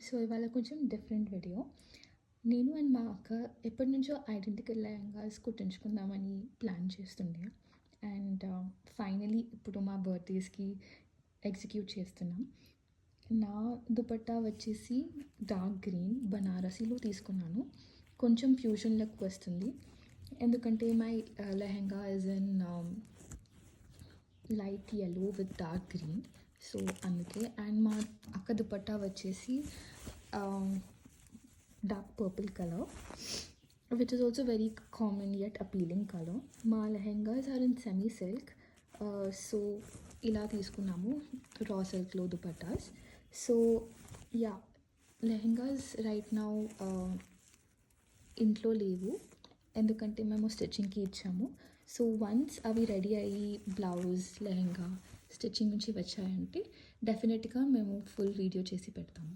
So ఇవాళ కొంచెం different video. నేను అండ్ మా అక్క ఎప్పటి నుంచో ఐడెంటికల్ లెహంగాస్ కుట్టించుకుందామని ప్లాన్ చేస్తుండే. అండ్ ఫైనలీ ఇప్పుడు మా బర్త్డేస్కి ఎగ్జిక్యూట్ చేస్తున్నాం. నా దుపట్టా వచ్చేసి డార్క్ గ్రీన్ బనారసీలో తీసుకున్నాను. కొంచెం ఫ్యూజన్ లుక్ వస్తుంది ఎందుకంటే my lehenga is in light yellow with dark green. So అందుకే. అండ్ మా అక్క దుపట్టా వచ్చేసి dark purple colour, which is also very common yet appealing colour. మా lehengas are in semi silk. So ఇలా తీసుకున్నాము రా సిల్క్లో dupattas. So yeah, lehengas right now ఇంట్లో లేవు ఎందుకంటే మేము స్టిచ్చింగ్కి ఇచ్చాము. సో వన్స్ అవి రెడీ అయ్యి బ్లౌజ్ లెహెంగా స్టిచ్చింగ్ నుంచి వచ్చాయంటే డెఫినెట్గా మేము ఫుల్ వీడియో చేసి పెడతాము.